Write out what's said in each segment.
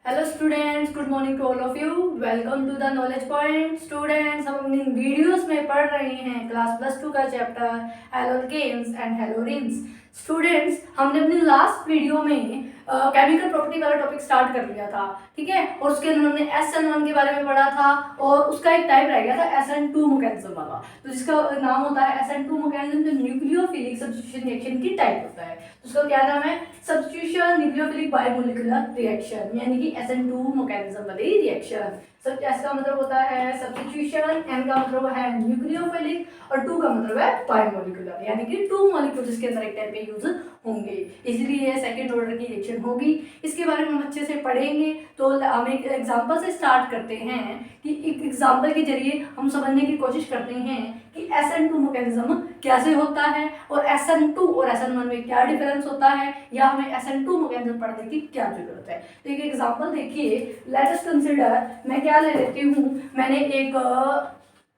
Hello students, good morning to all of you. Welcome to the knowledge point. Students, हम अपनी videos में पढ़ रहे हैं क्लास प्लस 2 का चैप्टर हेलोकेन्स एंड हेलोरिन्स। स्टूडेंट्स, हमने अपनी लास्ट वीडियो में केमिकल प्रॉपर्टी वाला टॉपिक स्टार्ट कर लिया था, ठीक है। और उसके अंदर हमने SN1 के बारे में पढ़ा था और उसका एक टाइप रह गया था SN2 मैकेनिज्म वाला, तो जिसका नाम होता है SN2 मैकेनिज्म, जो न्यूक्लियोफिलिक सब्स्टिट्यूशन रिएक्शन की टाइप होता है। तो उसका क्या नाम है? सब्स्टिट्यूशन न्यूक्लियोफिलिक बायोमोलिकुलर रिएक्शन, यानी कि SN2 मैकेनिज्म वाली रिएक्शन। सब एस का मतलब होता है सब्स्टिट्यूशन, एन का मतलब है न्यूक्लियोफिलिक और 2 का मतलब है बायोमोलिकुलर, यानी कि 2 मॉलिक्यूल्स के अंदर एक टाइप पे यूज होंगे, इसलिए सेकंड ऑर्डर की रिएक्शन होगी। इसके बारे में हम अच्छे से पढ़ेंगे। तो हम एक एग्जांपल से स्टार्ट करते हैं कि एक एग्जांपल के जरिए हम समझने की कोशिश करते हैं कि SN2 मैकेनिज्म कैसे होता है और SN2 और SN1 में क्या डिफरेंस होता है, या हमें SN2 मैकेनिज्म पढ़ने की क्या जरूरत है। तो एक एग्जांपल देखिए, लेट अस कंसीडर, मैं क्या ले लेती हूँ, मैंने एक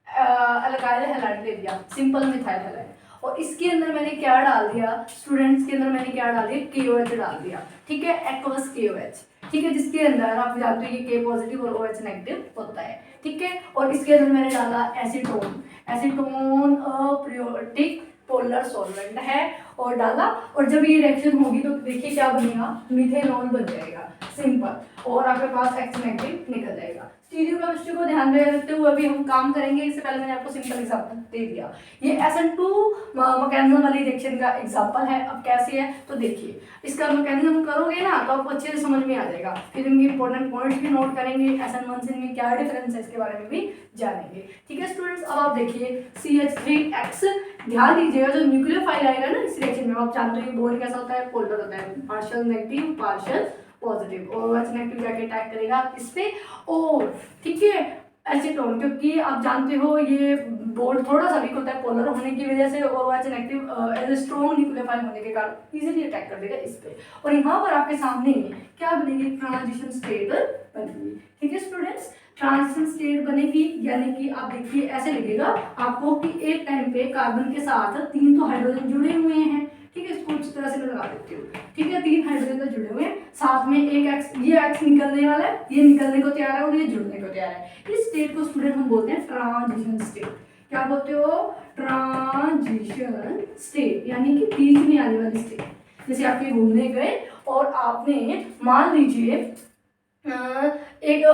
अल्काइल हैलाइड ले लिया, सिंपल मिथाइल हैलाइड, और इसके अंदर मैंने क्या डाल दिया स्टूडेंट्स, के अंदर मैंने क्या डाल दिया, KOH डाल दिया, ठीक है, एक्वस KOH, ठीक है, जिसके अंदर आप जानते हो ये K पॉजिटिव और OH नेगेटिव होता है, ठीक है। और इसके अंदर मैंने डाला एसीटोन, एसीटोन अप्रियोटिक पोलर सॉल्वेंट है और डाला, और जब ये रिएक्शन होगी तो देखिए क्या बनेगा, मिथेनॉल बन जाएगा, सिंपल, और आपके पास X नेगेटिव निकल जाएगा। स्टीरियोकेमिस्ट्री को ध्यान में रखते हुए अभी हम काम करेंगे। इससे पहले मैंने आपको सिंपल एग्जांपल दे दिया, ये SN2 मैकेनिज्म वाली रिएक्शन का एग्जांपल है। अब कैसे है तो देखिए, इसका मैकेनिज्म करोगे ना तो आपको अच्छे से समझ में आ जाएगा, फिर इनके इंपॉर्टेंट पॉइंट्स भी नोट करेंगे, SN1 से इनमें क्या डिफरेंस है इसके बारे में भी जानेंगे, ठीक है स्टूडेंट्स। अब आप देखिए CH3X, ध्यान दीजिएगा, जो न्यूक्लियोफाइल आएगा ना इस रिएक्शन में, आप जानते हो बॉन्ड कैसा होता है, पोलर होता है, पार्शियल नेगेटिव पार्शियल पॉजिटिव, और OH नेगेटिव जाके अटैक करेगा इस पे, और ठीक है एसीटोन, क्योंकि आप जानते हो ये बॉन्ड थोड़ा सा वीक होता है पोलर होने की वजह से, और OH नेगेटिव स्ट्रॉन्ग न्यूक्लियोफाइल होने के कारण इजीली अटैक कर देगा इस पे, और यहाँ पर आपके सामने क्या बनेगी, ट्रांजिशन स्टेट बनेगी, ठीक है स्टूडेंट्स। ट्रांजिशन स्टेट बनेगी यानी कि आप देखिए ऐसे लगेगा आपको कि एक टाइम पे कार्बन के साथ 3 तो हाइड्रोजन जुड़े हुए हैं, ठीक है, इसको इस तरह से मैं लगा देती हूँ, ठीक है, 3 हाइड्रोजन तो जुड़े हुए हैं, साथ में एक X, ये X निकलने वाला है, ये निकलने को तैयार है और ये जुड़ने को तैयार है। इस स्टेट को स्टूडेंट हम बोलते हैं ट्रांजिशन स्टेट। क्या बोलते हो? ट्रांजिशन स्टेट, यानी कि बीच में आने वाली स्टेट। जैसे आपके घूमने गए और आपने मान लीजिए एक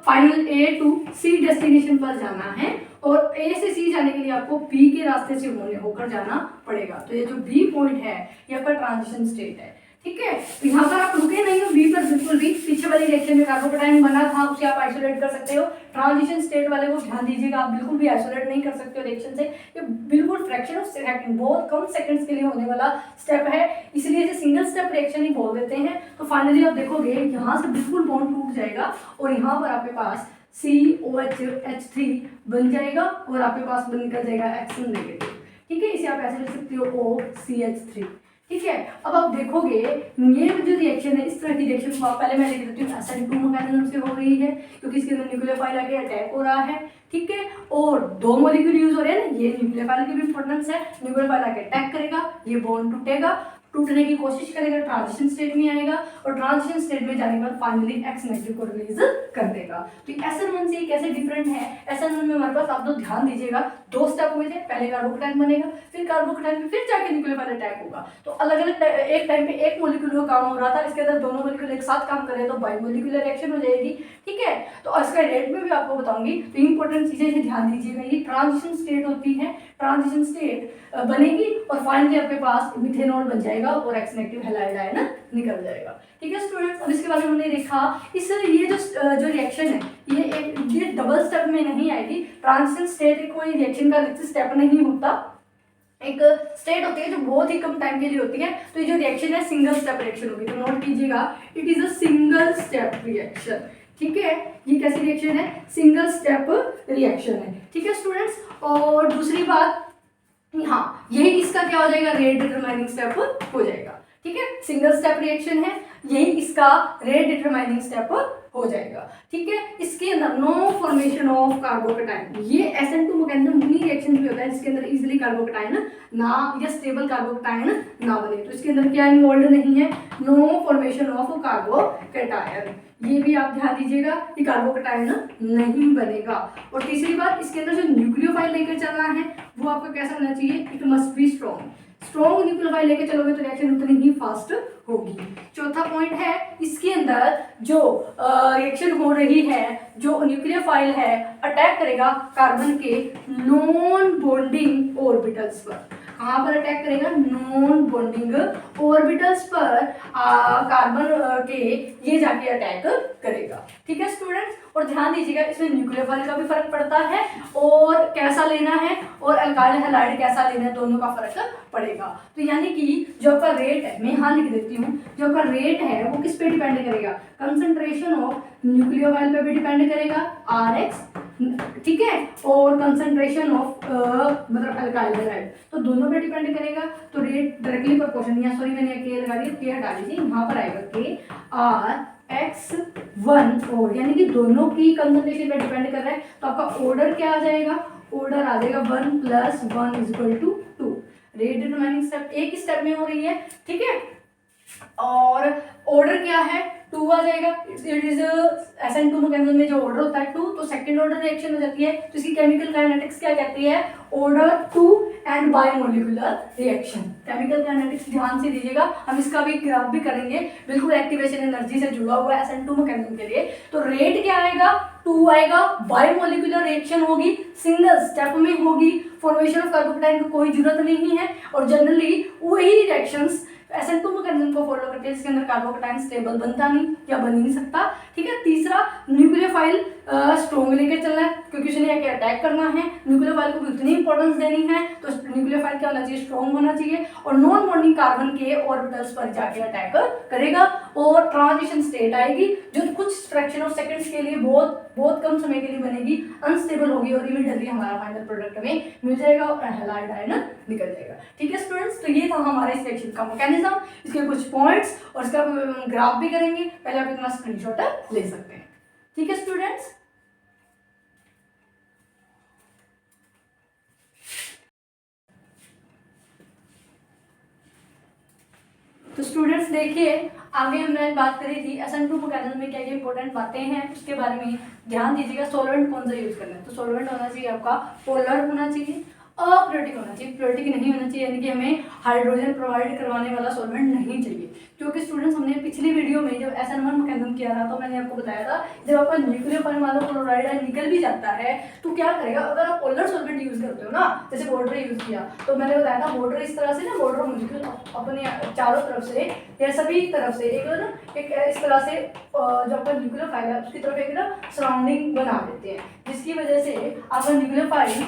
final A to C destination पर जाना है, और A से C जाने के लिए आपको B के रास्ते से होकर जाना पड़ेगा, तो ये जो B पॉइंट है ये आपका ट्रांजिशन स्टेट है, ठीक है। तो यहाँ पर आप रुके नहीं हो B पर बिल्कुल भी, पीछे वाली रिएक्शन में कार्बोकेटाइन बना था उसे आप आइसोलेट कर सकते हो, ट्रांजिशन स्टेट वाले को ध्यान दीजिएगा, आप बिल्कुल भी आइसोलेट नहीं कर सकते हो रिएक्शन से, ये बिल्कुल फ्रैक्शन ऑफ सेकंड, बहुत कम सेकंड्स के लिए होने वाला स्टेप है, इसलिए इसे सिंगल स्टेप रिएक्शन ही बोल देते हैं। तो फाइनली आप देखोगे यहाँ से बिल्कुल बॉन्ड टूट जाएगा और यहाँ पर आपके पास COH H3 बन जाएगा और आपके पास निकल जाएगा X नेगेटिव, ठीक है, इसे आप ऐसे लिख सकते हो OCH3, ठीक है। अब आप देखोगे ये जो रिएक्शन है, इस तरह की रिएक्शन को आप पहले मैं लिख देती हूँ SN2 मैकेनिज्म से हो रही है, क्योंकि इसके अंदर न्यूक्लियोफाइल आके अटैक हो रहा है, ठीक है, और 2 मॉलिक्यूल यूज हो रहे हैं ना, ये न्यूक्लियोफाइल की भी इंपॉर्टेंस है, न्यूक्लियोफाइल आके अटैक करेगा, ये बॉन्ड टूटेगा, टूटने की कोशिश करेगा, ट्रांजिशन स्टेट में आएगा, और ट्रांजिशन स्टेट में जाने के बाद फाइनली X नेगेटिव को रिलीज कर देगा। तो SN1 से कैसे डिफरेंट है, SN1 में हमारे पास, आप तो ध्यान दीजिएगा, 2 स्टेप हुए थे, पहले कार्बोकेटाइन बनेगा, फिर कार्बोकेटाइन में फिर जाके न्यूक्लियोफाइल अटैक होगा, तो अलग अलग एक टाइम पे एक मॉलिक्यूल का काम हो रहा था, इसके अंदर दोनों मॉलिक्यूल एक साथ काम कर रहे हैं तो बाइमोलिकुलर रिएक्शन हो जाएगी, ठीक है। तो इसका रेट में भी आपको बताऊंगी, तो इंपॉर्टेंट चीजें ध्यान दीजिएगा, ये ट्रांजिशन स्टेट होती है, ट्रांजिशन स्टेट बनेगी और फाइनली आपके पास मिथेनॉल बन जाएगा और X नेगेटिव हैलाइड आयन निकल जाएगा, ठीक है स्टूडेंट्स। अब इसके बारे में हमने देखा, इस ये जो रिएक्शन है ये डबल स्टेप में नहीं आएगी, ट्रांजिशन स्टेट कोई रिएक्शन का स्टेप नहीं होता, एक स्टेट होती है जो बहुत ही कम टाइम के लिए होती है, तो ये जो रिएक्शन है सिंगल स्टेप रिएक्शन होगी, तो नोट कीजिएगा, it is a single step reaction, ठीक है, ये कैसी रिएक्शन है, सिंगल स्टेप रिएक्शन है, ठीक है स्टूडेंट्स। और दूसरी बात, हाँ, यही इसका क्या हो जाएगा, रेट डिटरमाइनिंग स्टेप हो जाएगा, ठीक है, सिंगल स्टेप रिएक्शन है, यही इसका रेट डिटरमाइनिंग स्टेप हो जाएगा। ठीक है, इसके अंदर नो फॉर्मेशन ऑफ कार्बोकेटाइन, ये SN2 मैकेनिज्म उन्हीं रिएक्शन भी होता है जिसके अंदर इजीली कार्बोकेटाइन ना या स्टेबल कार्बोकेटाइन ना बने। तो इसके अंदर क्या इन्वॉल्व नहीं है, नो फॉर्मेशन ऑफ कार्बोकेटाइन। ये भी आप ध्यान दीजिएगा कि कार्बोकेटाइन नहीं बनेगा। और तीसरी बात, इसके अंदर जो न्यूक्लियोफाइल लेकर चलना है वो आपका कैसा होना चाहिए, it must be strong. Strong nucleophile लेके चलोगे तो रिएक्शन उतनी ही फास्ट होगी। चौथा पॉइंट है, इसके अंदर जो रिएक्शन हो रही है, जो न्यूक्लियोफाइल है अटैक करेगा कार्बन के नॉन बॉन्डिंग ऑर्बिटल्स पर। कहाँ पर अटैक करेगा, नॉन बॉन्डिंग ऑर्बिटल्स पर कार्बन के ये जाके अटैक करेगा। ठीक है स्टूडेंट्स, और ध्यान दीजिएगा इसमें न्यूक्लियोफाइल का भी फर्क पड़ता है और कैसा लेना है और अल्काइल हैलाइड कैसा लेना है, दोनों का फर्क पड़ेगा। तो यानी कि जो आपका रेट है, मैं यहाँ लिख देती हूँ, जो आपका रेट है वो किस पे डिपेंड करेगा, कंसंट्रेशन ऑफ न्यूक्लियोफाइल पे भी डिपेंड करेगा RX, ठीक है, और कंसंट्रेशन ऑफ मतलब अल्काइल हैलाइड, तो दोनों पे डिपेंड करेगा। तो रेट डायरेक्टली प्रोपोर्शनल, यहाँ सॉरी मैंने के लगा दिया, के हटा दीजिए, यहाँ पर आएगा KRX1 और यानी कि दोनों की कंसंट्रेशन पे डिपेंड कर रहा है। तो आपका ऑर्डर क्या आ जाएगा, ऑर्डर आ जाएगा 1 + 1 = 2। रेट डिटरमाइनिंग स्टेप एक ही स्टेप में हो रही है। ठीक है, और ऑर्डर क्या है, 2 आ जाएगा। इट इज SN2 मैकेनिज्म में जो ऑर्डर होता है 2, तो सेकंड ऑर्डर रिएक्शन हो जाती है। तो इसकी केमिकल काइनेटिक्स क्या कहती है, order 2 and bimolecular reaction. Chemical kinetics ध्यान से दीजिएगा, हम इसका भी ग्राफ भी करेंगे, बिल्कुल एक्टिवेशन एनर्जी से जुड़ा हुआ है SN2 मैकेनिज्म के लिए। तो रेट क्या आएगा, 2 आएगा, बायमोलिकुलर रिएक्शन होगी, सिंगल स्टेप में होगी, फॉर्मेशन ऑफ कार्बोकेटाइन की कोई जरूरत नहीं है, और जनरली वही रिएक्शंस SN2 मैकेनिज्म को फॉलो करते हैं जिसके अंदर कार्बोकेटाइन स्टेबल बनता नहीं या बन ही नहीं सकता। ठीक है, तीसरा न्यूक्लियोफाइल स्ट्रॉन्ग लेकर चलना है क्योंकि उसने आके अटैक करना है, न्यूक्लियोफाइल को भी उतनी इंपॉर्टेंस देनी है, तो न्यूक्लियोफाइल क्या होना चाहिए, स्ट्रॉन्ग होना चाहिए, और नॉन बॉन्डिंग कार्बन के ऑर्बिटल्स पर जाके अटैक करेगा और ट्रांजिशन स्टेट आएगी जो कुछ फ्रैक्शन ऑफ सेकंड्स के लिए बहुत कम समय के लिए बनेगी, अनस्टेबल होगी और इमीडिएटली हमारा फाइनल प्रोडक्ट में मिल जाएगा और हैलाइड आयन निकल जाएगा। ठीक है स्टूडेंट्स, तो ये था हमारे इस रिएक्शन का मैकेनिज्म, इसके कुछ पॉइंट्स और इसका ग्राफ भी करेंगे, पहले आप इतना स्क्रीनशॉट ले सकते हैं। ठीक है स्टूडेंट्स, तो स्टूडेंट्स देखिए, आगे हमने बात करी थी SN2 मैकेनिज्म में क्या क्या इंपॉर्टेंट बातें हैं उसके बारे में ध्यान दीजिएगा। सॉल्वेंट कौन सा यूज करना है, तो सॉल्वेंट होना चाहिए आपका पोलर होना चाहिए, अप्योरिटिक होना चाहिए, प्योरिटिक नहीं होना चाहिए, यानी कि हमें हाइड्रोजन प्रोवाइड करवाने वाला सॉल्वेंट नहीं चाहिए। क्योंकि स्टूडेंट्स हमने पिछली वीडियो में जब SN1 मैकेनिज्म किया था तो मैंने आपको बताया था जब आपका न्यूक्लियोफाइल वाला क्लोराइड निकल भी जाता है तो क्या करेगा, अगर आप पोलर सॉल्वेंट यूज करते हो ना, जैसे वाटर यूज किया, तो मैंने बताया था वाटर इस तरह से ना, वाटर मॉलिक्यूल अपने चारों तरफ से या सभी तरफ से एक इस तरह से जो आपका न्यूक्लियोफाइल है उसकी तरफ एक ना सराउंडिंग बना देते हैं, जिसकी वजह से आपका न्यूक्लियोफाइल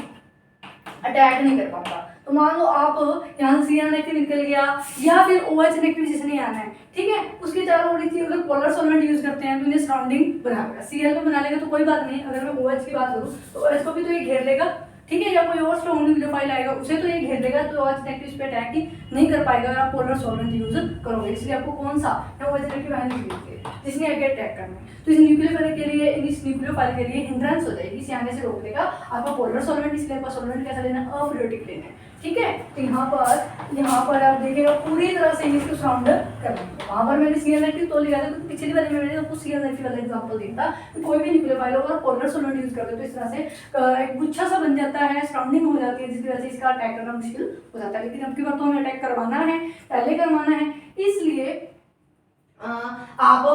अटैक नहीं कर पाता। तो मान लो आप यहाँ से CN नेगेटिव निकल गया या फिर OH नेगेटिव जिसने आना है, ठीक है, उसके चारों ओर थी, अगर पोलर सॉल्वेंट यूज करते हैं तो इन्हें सराउंडिंग बनाएगा। Cl को बना लेगा तो कोई बात नहीं, अगर मैं OH की बात करूँ तो OH को भी तो ये घेर लेगा, ठीक है, या कोई और स्ट्रॉन्ग न्यूक्लियोफाइल आएगा उसे तो ये घेर लेगा, तो OH नेगेटिव पे अटैक ही नहीं कर पाएगा अगर आप पोलर सॉल्वेंट यूज करोगे। इसलिए आपको कौन सा OH नेगेटिव आयन चाहिए जिसने आगे अटैक करना है, तो इस न्यूक्लियोफाइल के लिए न्यूक्लियोफाइल के लिए हिंड्रेंस हो जाएगी, इसे आने से रोक देगा आपका पोलर सॉल्वेंट। इसलिए आपका सॉल्वेंट कैसा लेना है, अप्योरिटिक लेना है। ठीक है, तो यहाँ पर आप देखिएगा पूरी तरह से इसको सराउंड करना है। वहाँ पर मैंने CL नेगेटिव तो लिखा था, पिछली बार मैंने आपको CL नेगेटिव वाला एग्जांपल दिया था कि कोई भी न्यूक्लियोफाइल अगर पोलर सॉल्वेंट यूज करते हो तो इस तरह से एक गुच्छा सा बन जाता है, सराउंडिंग हो जाती है, जिसकी वजह से इसका अटैक करना मुश्किल हो जाता है। लेकिन अब की बार तो हमें अटैक करवाना है, पहले करवाना है, इसलिए आप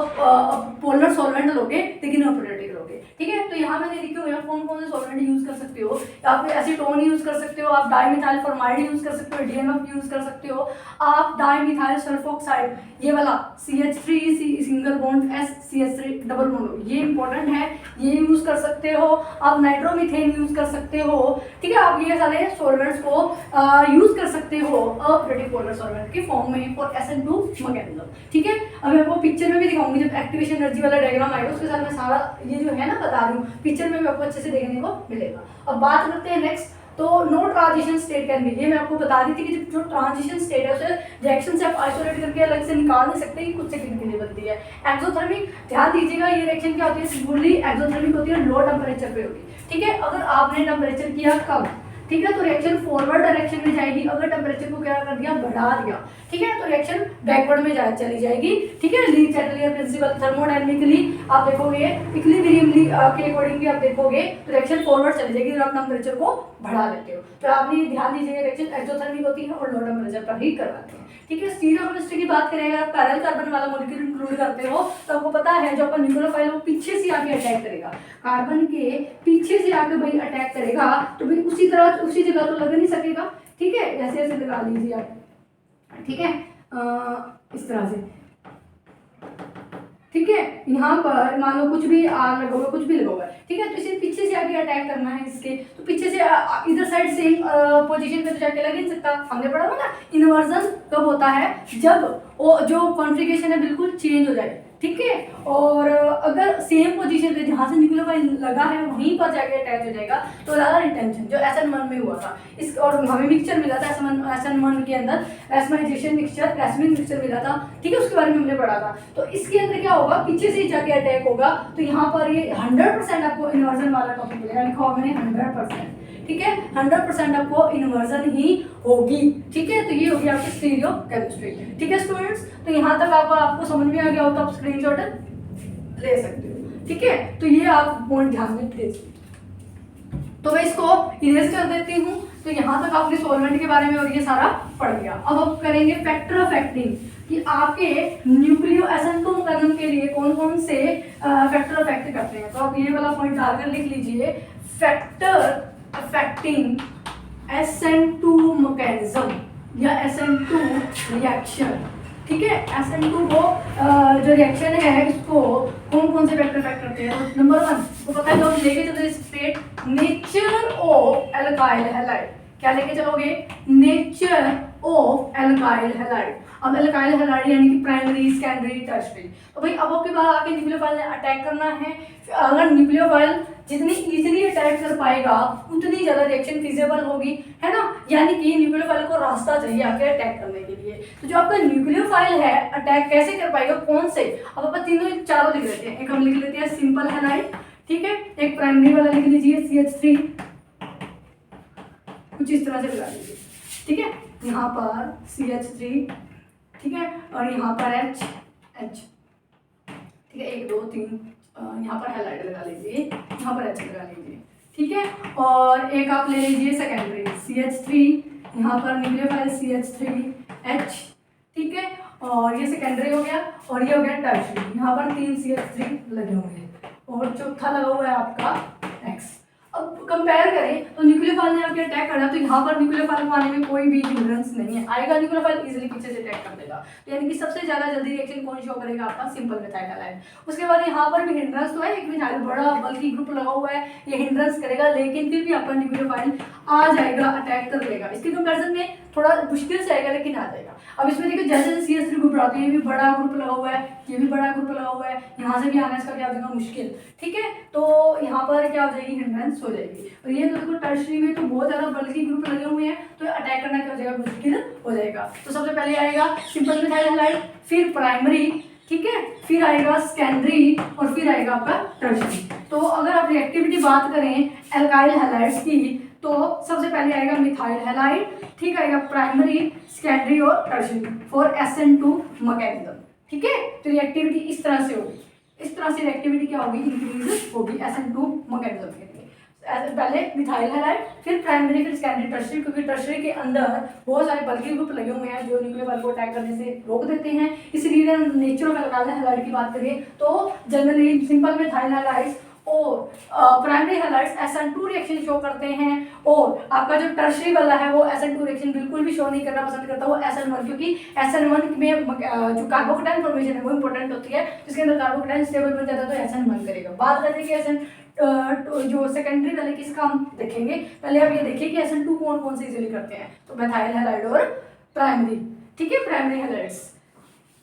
पोलर सॉल्वेंट लोगे लेकिन अप्योरिटिक लोगे। ठीक है, तो यहाँ मैंने लिखे हुए हैं कौन कौन से सॉल्वेंट यूज कर सकते हो। आप एसीटोन यूज कर सकते हो, आप डाइमिथाइल फॉर्माइड यूज कर सकते हो, DMF यूज कर सकते हो, आप डाइमिथाइल सल्फोक्साइड ये वाला CH3 single bond SCH3 double bond, ये इंपॉर्टेंट है, ये यूज कर सकते हो। आप नाइट्रोमीथेन यूज कर सकते हो। ठीक है, आप ये सारे सॉल्वेंट्स को यूज कर सकते हो अप्योरिटिक पोलर सॉल्वेंट के फॉर्म में फॉर SN2 मैकेनिज्म। ठीक है, अब मैं आपको पिक्चर में भी दिखाऊंगी, जब एक्टिवेशन एनर्जी वाला डायग्राम आएगा उसके साथ मैं सारा ये जो है ना बता रही हूँ, पिक्चर में भी आपको अच्छे से देखने को मिलेगा। अब बात करते हैं नेक्स्ट तो no transition state can be, ये मैं आपको बता दी थी कि जो ट्रांजिशन स्टेट है उसे रिएक्शन से आप आइसोलेट करके अलग से निकाल नहीं सकते कि कुछ सेकंड के लिए बनती है। एक्सोथर्मिक, ध्यान दीजिएगा ये रिएक्शन क्या होती है, सिंपली एक्सोथर्मिक होती है, लो टेम्परेचर पे होगी। ठीक है, अगर आपने टेम्परेचर किया कम, ठीक है, तो रिएक्शन फॉरवर्ड डायरेक्शन में जाएगी। अगर टेम्परेचर को क्या कर दिया, बढ़ा दिया, ठीक है, तो रिएक्शन बैकवर्ड में चली जाएगी। ठीक है, ली चैटलियर प्रिंसिपल, थर्मोडायनामिकली आप देखोगे, इक्विलिब्रियम के अकॉर्डिंग भी आप देखोगे तो रिएक्शन फॉरवर्ड चली जाएगी अगर आप टेम्परेचर को बढ़ा देते हो। तो आपने ध्यान दीजिएगा रिएक्शन एक्सोथर्मिक होती है और लो टेम्परेचर पर ही करवाते हैं। ठीक है, स्टीरियोकेमिस्ट्री की बात करें, अगर आप पैरेलल कार्बन वाला मॉलिक्यूल इंक्लूड करते हो तो आपको पता है जो आपका न्यूक्लियोफाइल वो पीछे से आके अटैक करेगा, कार्बन के पीछे से आके भाई अटैक करेगा, तो भाई उसी तरह उसी जगह तो लग नहीं सकेगा। ठीक है, ऐसे ऐसे लगा लीजिए आप। ठीक है, इस तरह से। ठीक है, यहाँ पर मान लो कुछ भी आग लगा हुआ, कुछ भी लगा हुआ है। ठीक है, तो इसे पीछे से आगे अटैक करना है इसके, तो पीछे से इधर साइड सेम पोजीशन पे तो जाके लग नहीं सकता। हमने पढ़ा था ना इन्वर्जन कब होता है, जब वो जो कॉन्फ़िगरेशन है बिल्कुल चेंज हो जाए। ठीक है, और अगर सेम पोजीशन पे जहाँ से न्यूक्लियोफाइल लगा है वहीं पर जाके अटैच हो जाएगा तो ज़्यादा रिटेंशन, जो SN1 में हुआ था इस, और हमें मिक्सचर मिला था SN1 के अंदर रेसमाइजेशन मिक्सचर, रेसमिन मिक्सचर मिला था। ठीक है, उसके बारे में हमने पढ़ा था। तो इसके अंदर क्या होगा, पीछे से जाके अटैक होगा, तो यहाँ पर ये 100% आपको इन्वर्जन वाला टॉपिक मिलेगा, लिखा हुआ मैंने 100%। ठीक है, 100% आपको इन्वर्जन ही होगी। ठीक है, तो ये होगी आपकी स्टीरियोकेमिस्ट्री। ठीक है स्टूडेंट्स, तो यहाँ तक आपको समझ में आ गया हो तो आप स्क्रीनशॉट ले सकते हो। ठीक है, तो ये आप पॉइंट ध्यान में दे सकते हो। तो मैं इसको इरेज कर देती हूँ। तो यहाँ तक आपने सॉल्वेंट के बारे में और ये सारा पढ़ लिया। अब हम करेंगे फैक्टर अफेक्टिंग, कि आपके न्यूक्लियो SN2 कॉलम के लिए कौन कौन से फैक्टर अफेक्ट करते हैं। तो आप ये वाला पॉइंट डालकर लिख लीजिए, फैक्टर अफेक्टिंग SN2 मैकेनिज्म या SN2 रिएक्शन। ठीक है, SN2 को जो रिएक्शन है इसको कौन कौन से फैक्टर अफेक्ट करते हैं। तो नंबर 1 को पता है, जो हम लेके चलते state nature of alkyl halide. क्या लेके चलोगे, नेचर ऑफ एल्काइल हैलाइड। अब एल्काइल हैलाइड यानी कि प्राइमरी, सेकेंडरी, टर्शियरी। तो भाई अब आपके बाद आके न्यूक्लियोफाइल ने अटैक करना है। अगर न्यूक्लियोफाइल जितनी इजीली अटैक कर पाएगा उतनी ज़्यादा रिएक्शन फिजिबल होगी, है ना। यानी कि न्यूक्लियोफाइल को रास्ता चाहिए आके अटैक करने के लिए। तो जो आपका न्यूक्लियोफाइल है अटैक कैसे कर पाएगा, कौन से, अब अपन तीनों चारों लिख लेते हैं। एक हम लिख लेते हैं सिंपल हैलाइड, ठीक है, एक प्राइमरी वाला लिख लीजिए CH3, कुछ इस तरह से लगा लीजिए। ठीक है, यहाँ पर CH3, ठीक है, और यहाँ पर H। ठीक है, 1 2 3 यहाँ पर हैलाइड लगा लीजिए, यहाँ पर H लगा लीजिए। ठीक है, और एक आप ले लीजिए सेकेंडरी CH3, यहाँ पर न्यूक्लियोफाइल CH3H। ठीक है, और ये सेकेंडरी हो गया, और ये हो गया टर्शियरी, यहाँ पर 3 CH3 लगे हुए हैं, और चौथा लगा हुआ है आपका X। अब कंपेयर करें तो न्यूक्लियोफाइल ने आके अटैक करा, तो यहाँ पर न्यूक्लियोफाइल को आने में कोई भी हिंड्रेंस नहीं है, आएगा न्यूक्लियोफाइल इजीली पीछे से अटैक कर देगा। तो यानी कि सबसे ज्यादा जल्दी रिएक्शन कौन शो करेगा, आपका सिंपल मिथाइल हैलाइड। उसके बाद यहाँ पर भी हिंड्रेंस तो है, एक मिथाइल बड़ा बल्कि ग्रुप लगा हुआ है, ये हिंड्रेंस करेगा, लेकिन फिर भी आपका न्यूक्लियोफाइल आ जाएगा, अटैक कर लेगा। इसके कंपेरिजन में थोड़ा मुश्किल से आएगा, लेकिन आ जाएगा। अब इसमें देखिए जैसे CH3 ग्रुप रहते हैं, ये भी बड़ा ग्रुप लगा हुआ है, ये भी बड़ा ग्रुप लगा हुआ है, यहाँ से भी आना इसका क्या हो जाएगा, मुश्किल। ठीक है, तो यहाँ पर क्या हो जाएगी, हिंड्रेंस हो जाएगी। और ये तो देखो टर्शियरी में तो बहुत ज्यादा बल्कि ग्रुप लगे हुए हैं, तो अटैक करना क्या हो जाएगा, मुश्किल हो जाएगा। तो सबसे पहले आएगा सिंपल मिथाइल हैलाइड, फिर प्राइमरी, ठीक है, फिर आएगा सेकेंडरी, और फिर आएगा आपका टर्शियरी। तो अगर आप रिएक्टिविटी बात करें एल्काइल हैलाइड्स की, तो सबसे पहले आएगा मिथाइल हैलाइड, ठीक आएगा प्राइमरी, सेकेंडरी और टर्शियरी फॉर SN2 मैकेनिज्म। ठीक है, तो रिएक्टिविटी इस तरह से होगी, इस तरह से रिएक्टिविटी क्या होगी, इंक्रीज होगी SN2 मैकेनिज्म के लिए। पहले मिथाइल हैलाइड, फिर प्राइमरी, फिर सेकेंडरी, टर्शियरी, क्योंकि टर्शियरी के अंदर बहुत सारे बल्कि ग्रुप लगे हुए हैं जो न्यूक्लियोफाइल को अटैक करने से रोक देते हैं। इसलिए नेचर ऑफ एल्काइल हैलाइड की बात करें तो जनरली सिंपल मिथाइल हैलाइड्स और primary halides SN2 reaction show करते हैं, और आपका जो टर्शियरी वाला है वो SN2 रिएक्शन बिल्कुल भी शो नहीं करना पसंद करता, वो SN1, क्योंकि SN1 में जो कार्बोकेटाइन फॉर्मेशन है वो इंपॉर्टेंट होती है, जिसके अंदर कार्बोकेटाइन स्टेबल बन जाता है तो SN1 करेगा। बात करते हैं कि SN जो सेकेंडरी वाले किसका हम देखेंगे, पहले आप ये देखिए कि SN2 कौन कौन से इजीली करते हैं, तो मिथाइल हैलाइड और प्राइमरी। ठीक है, प्राइमरी हैलाइड्स।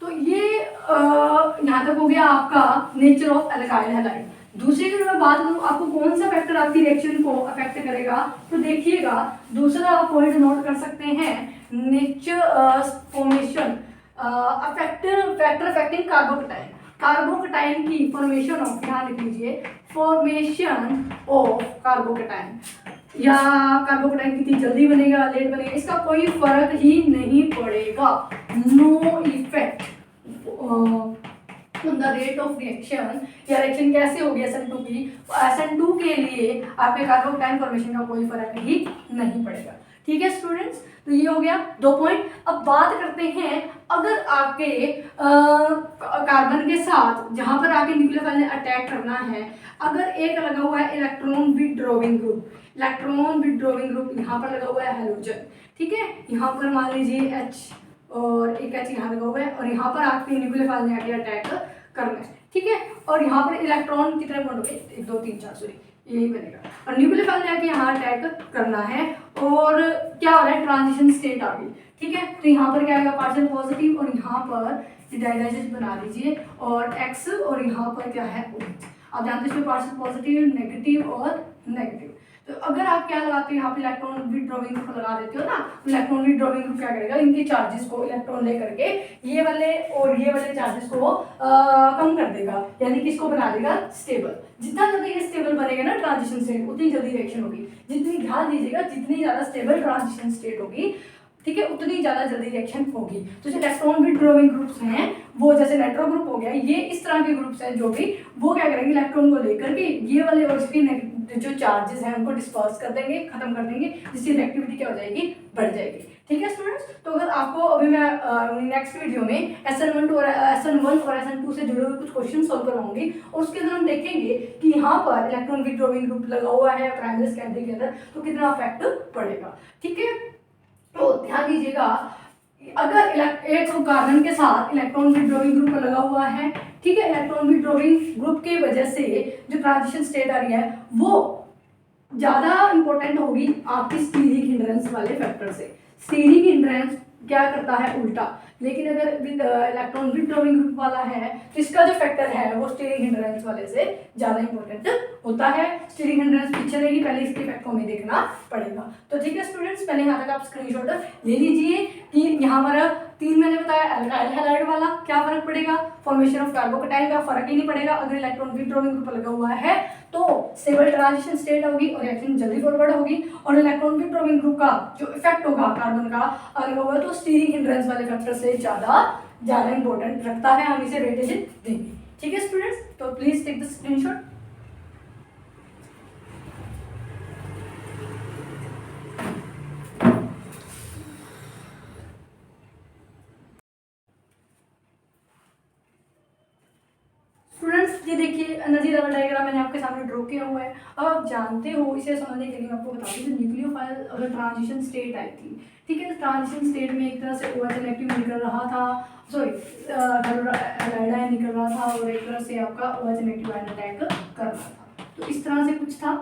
तो ये यहाँ तक हो गया आपका नेचर ऑफ एल्काइल हैलाइड। दूसरी अगर मैं बात करूँ आपको कौन सा फैक्टर आपकी रिएक्शन को अफेक्ट करेगा, तो देखिएगा दूसरा आप पॉइंट नोट कर सकते हैं, नेचर फॉर्मेशन फैक्टर अफेक्टिंग कार्बोकटाइन, कार्बोकटाइन की फॉर्मेशन ऑफ, ध्यान रख लीजिए, फॉर्मेशन ऑफ कार्बोकटाइन, या कार्बोकटाइन कितनी जल्दी बनेगा लेट बनेगा इसका कोई फर्क ही नहीं पड़ेगा, no effect on the rate of reaction, या रिएक्शन कैसे होगी SN2 की, SN2 के लिए आपके कार्बोकटाइन फॉर्मेशन का कोई फर्क ही नहीं पड़ेगा। ठीक है स्टूडेंट्स, तो ये हो गया 2 पॉइंट। अब बात करते हैं अगर आपके कार्बन के साथ जहां पर आके न्यूक्लियोफाइल ने अटैक करना है, अगर एक लगा हुआ है electron withdrawing group, electron withdrawing group यहाँ पर लगा हुआ है हैलोजन, ठीक है, यहाँ पर मान लीजिए H और एक H यहाँ लगा हुआ है, और यहाँ पर आपके न्यूक्लियोफाइल ने आके अटैक करना है, ठीक है, और यहाँ पर इलेक्ट्रॉन कितने बॉन्ड हो गए, 1 2 3 4 सॉरी यही बनेगा, और न्यूक्लियोफाइल ने आके यहाँ अटैक करना है, और क्या हो रहा है, ट्रांजिशन स्टेट आ गई, ठीक है, तो यहाँ पर क्या आएगा, पार्शियल पॉजिटिव, और यहाँ पर डायनाइजेशन बना लीजिए, और X, और यहाँ पर क्या है OH, आप जानते हैं इसमें पार्शियल पॉजिटिव, नेगेटिव और नेगेटिव। तो अगर आप क्या लगाते हो यहाँ पे इलेक्ट्रॉन विथड्रॉइंग ग्रुप लगा देते हो ना, इलेक्ट्रॉन विथड्रॉइंग ग्रुप क्या करेगा, इनके चार्जेस को इलेक्ट्रॉन ले करके ये वाले और ये वाले चार्जेस को कम कर देगा, यानी कि इसको बना देगा स्टेबल। जितना जल्दी ये स्टेबल बनेगा ना ट्रांजिशन स्टेट, उतनी जल्दी रिएक्शन होगी, जितनी ध्यान दीजिएगा जितनी ज़्यादा स्टेबल ट्रांजिशन स्टेट होगी, ठीक है, उतनी ज़्यादा जल्दी रिएक्शन होगी। तो जो इलेक्ट्रॉन विथड्रॉइंग ग्रुप्स हैं वो जैसे नाइट्रो ग्रुप हो गया, ये इस तरह के ग्रुप्स हैं जो भी वो क्या करेंगे, इलेक्ट्रॉन को लेकर के ये वाले और इसके जो चार्जेस हैं उनको डिस्पर्स कर देंगे, खत्म कर देंगे, जिससे रिएक्टिविटी क्या हो जाएगी, बढ़ जाएगी। ठीक है स्टूडेंट्स, तो अगर आपको अभी मैं नेक्स्ट वीडियो में SN1 और SN2 से जुड़े हुए कुछ क्वेश्चन सॉल्व करवाऊंगी, और उसके अंदर हम देखेंगे कि यहाँ पर इलेक्ट्रॉन विथड्रॉइंग ग्रुप लगा हुआ है प्राइमरी सेकेंडरी के अंदर, तो कितना इफेक्ट पड़ेगा। ठीक है, तो ध्यान दीजिएगा, अगर एक कार्बन के साथ इलेक्ट्रॉन विथड्रॉइंग ग्रुप लगा हुआ है, ठीक है, इलेक्ट्रॉन विथड्रॉइंग ग्रुप की वजह से जो ट्रांजिशन स्टेट आ रही है वो ज़्यादा इंपॉर्टेंट होगी आपकी स्टीरिक हिंड्रेंस वाले फैक्टर से। स्टीरिक हिंड्रेंस क्या करता है, उल्टा, लेकिन अगर इलेक्ट्रॉन विथड्रॉइंग ग्रुप वाला है तो इसका जो फैक्टर है वो स्टीरिक हिंड्रेंस वाले से ज़्यादा इंपॉर्टेंट होता है। स्टीरिक हिंड्रेंस पीछे रहेगी, पहले इसके इफेक्ट को हमें देखना पड़ेगा। तो ठीक है स्टूडेंट्स, पहले यहाँ तक आप स्क्रीनशॉट ले लीजिए कि यहाँ पर 3 मैंने बताया, अल्काइल हैलाइड वाला क्या फर्क पड़ेगा, फॉर्मेशन ऑफ कार्बोकटाइन का फर्क ही नहीं पड़ेगा, अगर इलेक्ट्रॉन विथड्रॉइंग ग्रुप लगा हुआ है तो स्टेबल ट्रांजिशन स्टेट होगी और रिएक्शन जल्दी फॉरवर्ड होगी, और इलेक्ट्रॉन विथड्रॉइंग ग्रुप का जो इफेक्ट होगा कार्बन का अगर होगा तो स्टीरिक हिंड्रेंस वाले फैक्टर से ज़्यादा इंपॉर्टेंट रखता है, हम इसे वेटेज देंगे। ठीक है स्टूडेंट्स, तो please take the screenshot. Students ये देखिए एनर्जी लेवल डायग्राम मैंने आपके सामने ड्रॉ किया हुआ है। अब आप जानते हो, इसे समझने के लिए मैं आपको बता दूं, न्यूक्लियोफाइल अगर ट्रांजिशन स्टेट आई थी, ठीक है, ट्रांजिशन स्टेट में एक तरह से OH नेगेटिव निकल रहा था, सॉरी हैलाइड निकल रहा था, और एक तरह से आपका OH नेगेटिव आयन अटैक कर रहा था, तो इस तरह से कुछ था।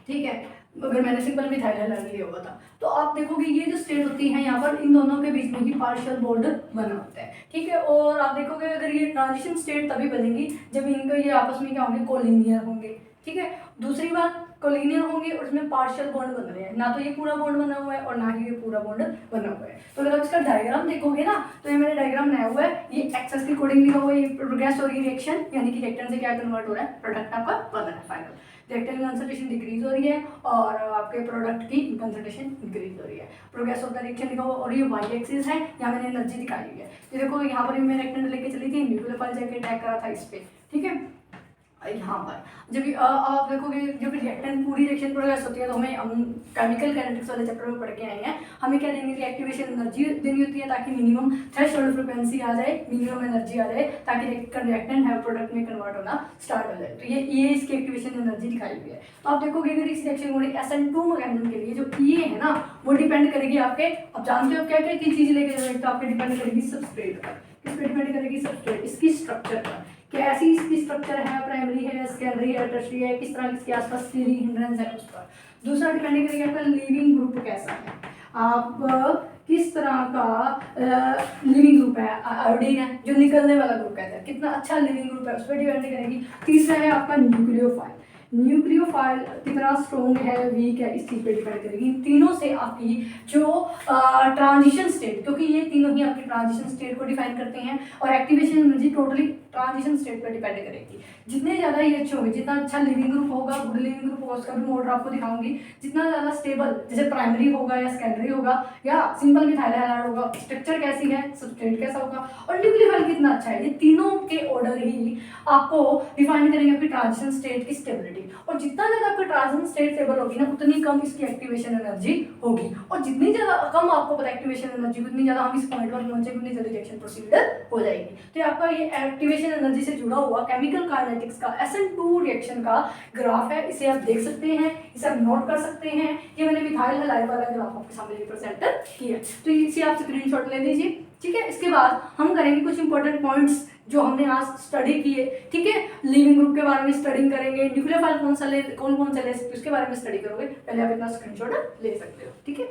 ठीक है, अगर मैंने सिंपल भी थायराइड लिया हुआ था, तो आप देखोगे ये जो स्टेट होती है यहाँ पर इन दोनों के बीच में ही पार्शियल बॉन्ड बना होता है। ठीक है, और आप देखोगे अगर ये ट्रांजिशन स्टेट तभी बनेगी जब इनको ये आपस में क्या होंगे, कोलिनियर होंगे। ठीक है, दूसरी बात कोलिनियर होंगे और उसमें पार्शियल बॉन्ड बन रहे हैं, ना तो ये पूरा बॉन्ड बना हुआ है और ना ही ये पूरा बॉन्ड बना हुआ है। तो अगर आप इसका डायग्राम देखोगे ना, तो ये मैंने डायग्राम बनाया हुआ है, ये एक्सेस के अकॉर्डिंग लिखा हुआ है, ये प्रोग्रेस हो रही है रिएक्शन, यानी कि रिएक्टेंट से क्या कन्वर्ट हो रहा है, प्रोडक्ट आपका बन रहा है फाइनल। रिएक्टेंट कंसंट्रेशन डिक्रीज हो रही है और आपके प्रोडक्ट की कंसंट्रेशन इंक्रीज हो रही है। प्रोग्रेस ऑफ द रिएक्शन लिखा हुआ, और ये वाई एक्सिस है, यहाँ मैंने एनर्जी दिखाई हुई है। तो देखो यहाँ पर मैं रिएक्टेंट लेके चली थी, न्यूक्लियोफाइल जाके अटैक करा था इस पे। ठीक है, यहाँ पर जब आप देखोगे जब रिएक्टेंट पूरी रिएक्शन प्रोग्रेस होती है, तो हमें केमिकल काइनेटिक्स वाले चैप्टर में पढ़ के आए हैं, हमें क्या देंगे, रिएक्टिवेशन एनर्जी देनी होती है ताकि मिनिमम थ्रेशोल्ड फ्रीक्वेंसी आ जाए, मिनिमम एनर्जी आ जाए, ताकि रिएक्टेंट है प्रोडक्ट में कन्वर्ट होना स्टार्ट हो जाए। तो ये इसकी एक्टिवेशन एनर्जी दिखाई हुई है। तो आप देखोगे अगर इस रिएक्शन को SN2 मैकेनिज्म के लिए जो ये है ना, वो डिपेंड करेगी आपके, अब जानते हो क्या क्या चीज़ लेके जाएगी, तो आपके डिपेंड करेगी सबस्ट्रेट पर, किस पे डिपेंड करेगी, सबस्ट्रेट, इसकी स्ट्रक्चर पर, क्या ऐसी इसकी स्ट्रक्चर है, प्राइमरी है, सेकेंडरी है, टर्शियरी है, किस तरह इसके आसपास स्टीरिक हिंड्रेंस है उस पर। दूसरा डिपेंड करेगा आपका लिविंग ग्रुप कैसा है, आप किस तरह का लिविंग ग्रुप है, आयोडीन है जो निकलने वाला ग्रुप कहता है, कितना अच्छा लिविंग ग्रुप है उस पर डिपेंड करेगी। तीसरा है आपका न्यूक्लियोफाइल। न्यूक्लियोफाइल कितना स्ट्रॉन्ग है, वीक है, इस चीज़ पे डिपेंड करेगी। इन तीनों से आपकी जो ट्रांजिशन स्टेट, क्योंकि ये तीनों ही आपकी ट्रांजिशन स्टेट को डिफाइन करते हैं, और activation energy totally transition state पर डिपेंड करेगी। जितने ज़्यादा ये अच्छे होंगे, जितना अच्छा लिविंग ग्रुप होगा, गुड लिविंग ग्रुप होगा, उसका भी मॉडल आपको दिखाऊंगी, जितना ज़्यादा स्टेबल, जैसे प्राइमरी होगा या सेकेंडरी होगा या सिंपल मिथाइल हैलाइड होगा, स्ट्रक्चर कैसी है, सबस्ट्रेट कैसा होगा, और न्यूक्लियोफाइल कितना अच्छा है, ये तीनों के ऑर्डर ही आपको डिफाइन करेंगे आपकी ट्रांजिशन स्टेट की स्टेबिलिटी। और जितना ज़्यादा आपका ट्रांजिशन स्टेट स्टेबल होगी ना, उतनी कम इसकी एक्टिवेशन एनर्जी होगी, और जितनी ज़्यादा कम आपको पता एक्टिवेशन एनर्जी, उतनी ज़्यादा हम इस पॉइंट पर पहुंचे, उतनी जल्दी रिएक्शन प्रोसीडर हो जाएगी। तो आपका ये एक्टिवेशन एनर्जी से जुड़ा हुआ केमिकल काइनेटिक्स का SN2 रिएक्शन का ग्राफ है, इसे आप देख सकते हैं, इसे आप नोट कर सकते हैं। ये मैंने मिथाइल हैलाइड वाला ग्राफ आपके सामने रिप्रेजेंट किया, तो इसे आप स्क्रीनशॉट ले लीजिए, ठीक है। इसके बाद हम करेंगे कुछ इंपॉर्टेंट पॉइंट्स जो हमने आज स्टडी किए, ठीक है। लिविंग ग्रुप के बारे में स्टडी करेंगे, न्यूक्लियोफाइल कौन सा ले सकते उसके बारे में स्टडी करोगे, पहले आप इतना स्क्रीनशॉट ले सकते हो, ठीक है।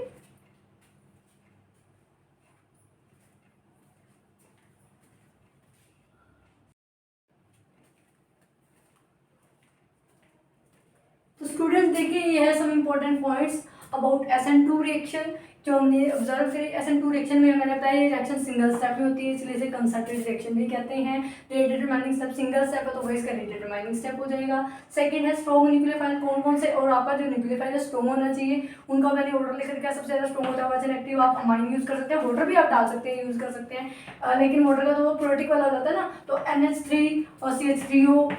तो स्टूडेंट्स देखिए, ये है सब important points about SN2 reaction जो हमने ऑब्जर्व करी। SN2 रिएक्शन में मैंने बताया ये रिएक्शन सिंगल स्टेप में होती है, इसलिए इसे कंसंट्रेटेड रिएक्शन भी कहते हैं। Rate determining step single step है, तो वही इसका रेट डिटरमाइनिंग स्टेप हो जाएगा। सेकंड है स्ट्रॉन्ग न्यूक्लियोफाइल, कौन कौन से, और आपका जो न्यूक्लियोफाइल है स्ट्रॉन्ग होना चाहिए, उनका मैंने ऑर्डर लेकर क्या सबसे ज़्यादा स्ट्रॉन्ग होता है वजन एक्टिव, आप अमाइन यूज़ कर सकते हैं, वाटर भी आप डाल सकते हैं, यूज़ कर सकते हैं, लेकिन वाटर का तो वो प्रोटीक वाला जाता है ना, तो NH3 और CH3O,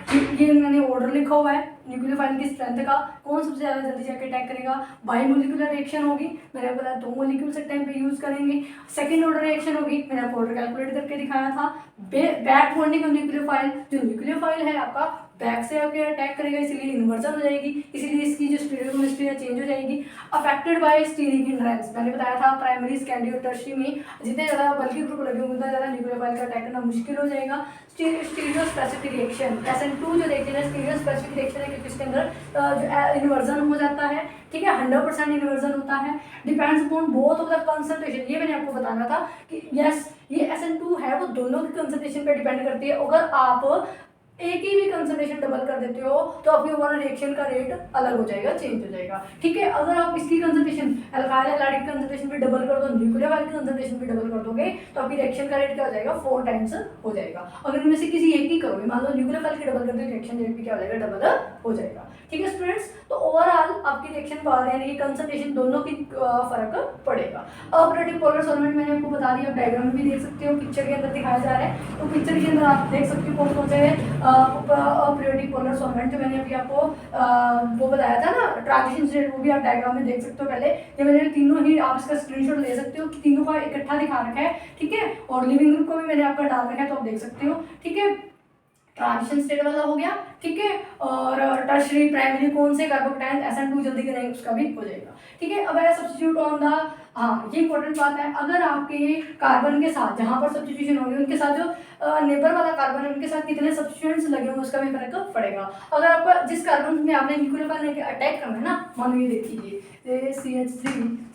ये मैंने ऑर्डर लिखा हुआ है न्यूक्लियोफाइल की स्ट्रेंथ का, कौन सबसे ज़्यादा जल्दी जाके अटैक करेगा। बायोमोलिकुलर रिएक्शन होगी, मैंने बोला 2 मॉलिक्यूल से टाइम पे यूज़ करेंगे। सेकंड ऑर्डर रिएक्शन होगी, मैंने आपको ऑर्डर कैलकुलेट करके दिखाया था। बैक बॉन्डिंग ऑफ न्यूक्लियोफाइल, जो न्यूक्लियोफाइल है आपका बैक से आके अटैक करेगा, इसलिए इन्वर्जन हो जाएगी, इसलिए इसकी जो स्टीरियोकेमिस्ट्री है चेंज हो जाएगी। अफेक्टेड बाय स्टीरिक हिंड्रेंस, मैंने बताया था प्राइमरी, सेकेंडरी और टर्शियरी में जितने ज़्यादा बल्कि ग्रुप लगे होंगे उतना ज़्यादा न्यूक्लियोफाइल का अटैक करना मुश्किल हो जाएगा। स्टीरियो स्पेसिफिक रिएक्शन, SN2 जो रिएक्शन है स्टीरियो स्पेसिफिक रिएक्शन है, क्योंकि इसके अंदर जो इन्वर्जन हो जाता है, ठीक है, 100% इन्वर्जन होता है। Depends upon both of the concentration, ये मैंने आपको बताना था कि यस ये SN2 है वो दोनों की कंसंट्रेशन पे डिपेंड करती है। अगर आप एक ही भी कंसंट्रेशन डबल कर देते हो तो आपके ओवरऑल रिएक्शन का रेट अलग हो जाएगा, चेंज हो जाएगा, ठीक है। अगर आप इसकी कंसंट्रेशन अल्काइल हैलाइड की कंसंट्रेशन पे डबल कर दो, न्यूक्लियोफाइल की कंसंट्रेशन पे डबल कर दोगे, तो आपकी रिएक्शन का रेट क्या हो जाएगा, 4 टाइम्स हो जाएगा। अगर इनमें से किसी एक ही करोगे, मान लो न्यूक्लियोफाइल की डबल कर दो, रिएक्शन रेट भी क्या हो जाएगा, डबल हो जाएगा, ठीक है स्टूडेंट्स। तो ओवरऑल आपकी रिएक्शन पावर यानी कि कंसंट्रेशन दोनों की फर्क पड़ेगा। ऑपरेटिव पोलर सॉल्वेंट मैंने आपको बता दिया, डायग्राम में भी देख सकते हो, पिक्चर के अंदर दिखाया जा रहा है, तो पिक्चर के अंदर आप देख सकते हो कौन कौन से ऑपरेटिव पोलर सॉल्वेंट जो मैंने अभी आपको वो बताया था ना ट्रांजिशन स्टेट, वो भी आप डायग्राम में देख सकते हो। पहले ये मैंने तीनों ही, आप इसका स्क्रीनशॉट ले सकते हो कि तीनों का इकट्ठा दिखा रखा है, ठीक है, और लिविंग ग्रुप को भी मैंने आपका डाल रखा है, तो आप देख सकते हो, ठीक है। ट्रांजिशन स्टेट वाला हो गया, ठीक है, और टर्शियरी प्राइमरी कौन से कार्बोकेटायन SN2 जल्दी करेंगे उसका भी हो जाएगा, ठीक है। अब है सब्स्टिट्यूट ऑन द, हाँ ये इंपॉर्टेंट बात है, अगर आपके कार्बन के साथ जहाँ पर सब्स्टिट्यूशन होगी उनके साथ जो नेबर वाला कार्बन है उनके साथ कितने सब्स्टिट्यूएंट्स लगे होंगे उसका भी फर्क पड़ेगा। अगर आपका जिस कार्बन में आपने न्यूक्लियोफाइल लेके अटैक करना है ना, मान लो ये देखिए CH3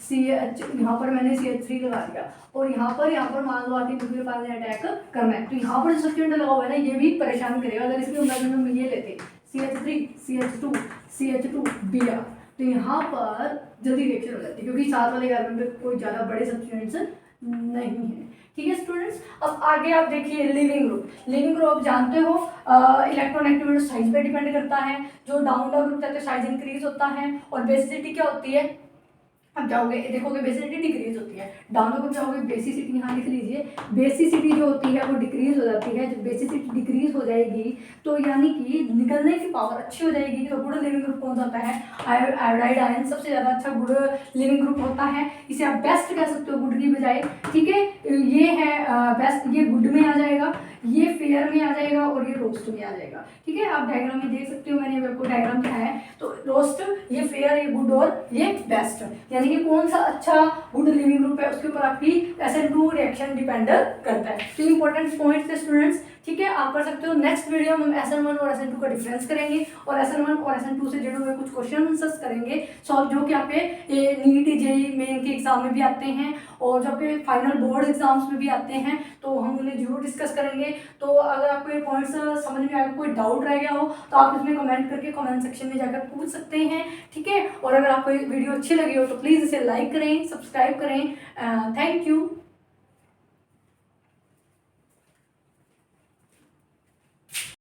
CH, यहाँ पर मैंने CH3 लगा दिया, और यहाँ पर मान लो आके न्यूक्लियोफाइल ने अटैक करना है, तो यहाँ पर जो सब्स्टिट्यूएंट लगा हुआ है ना ये भी परेशान करेगा। अगर इसके अंदर में ये लेते CH3 CH2 CH2 Br, तो यहाँ पर जल्दी रिएक्शन हो जाती है, क्योंकि साथ वाले कार्बन पे कोई ज़्यादा बड़े सब्स्टिट्यूएंट्स नहीं है, ठीक है स्टूडेंट्स। अब आगे आप देखिए लिविंग ग्रुप। लिविंग ग्रुप आप जानते हो इलेक्ट्रॉन एक्टिविटी साइज पे डिपेंड करता है, जो डाउन द ग्रुप जाते हैं साइज इंक्रीज होता है, और बेसिसिटी क्या होती है, अब जाओगे देखोगे बेसिसिटी डिक्रीज होती है। डाउन द ग्रुप जाओगे बेसिसिटी, यहाँ लिख लीजिए, बेसिसिटी जो होती है वो डिक्रीज हो जाती है। जब बेसिसिटी डिक्रीज हो जाएगी तो यानी कि निकलने की पावर अच्छी हो जाएगी। तो गुड लिविंग ग्रुप कौन सा होता है, आयोडाइड आयन सबसे ज़्यादा अच्छा गुड लिविंग ग्रुप होता है, इसे आप बेस्ट कह सकते हो गुड की बजाय, ठीक है। ये है बेस्ट, ये गुड में आ जाएगा, ये फेयर में आ जाएगा, और ये रोस्ट में आ जाएगा, ठीक है। आप डायग्राम में देख सकते हो, मैंने आपको डायग्राम दिखाया है, तो रोस्ट, ये फेयर, ये गुड और ये बेस्ट, यानी कि कौन सा अच्छा गुड लिविंग ग्रुप है उसके ऊपर आपकी SN2 रिएक्शन डिपेंड करता है। तो इंपॉर्टेंट पॉइंट्स थे स्टूडेंट्स, ठीक है, आप कर सकते हो। नेक्स्ट वीडियो में हम SN1 और SN2 का डिफरेंस करेंगे और SN1 और SN2 से जुड़े हुए कुछ क्वेश्चन आंसर्स करेंगे सॉल्व, जो कि आपके नीट जेईई मेन के एग्जाम में भी आते हैं और जो आपके फाइनल बोर्ड एग्जाम्स में भी आते हैं, तो हम उन्हें जरूर डिस्कस करेंगे। तो अगर आपको ये पॉइंट्स समझ में आए, कोई डाउट रह गया हो तो आप इसमें कमेंट करके कमेंट सेक्शन में जाकर पूछ सकते हैं, ठीक है। और अगर आपको ये वीडियो अच्छी लगी हो तो प्लीज़ इसे लाइक करें, सब्सक्राइब करें। Thank you.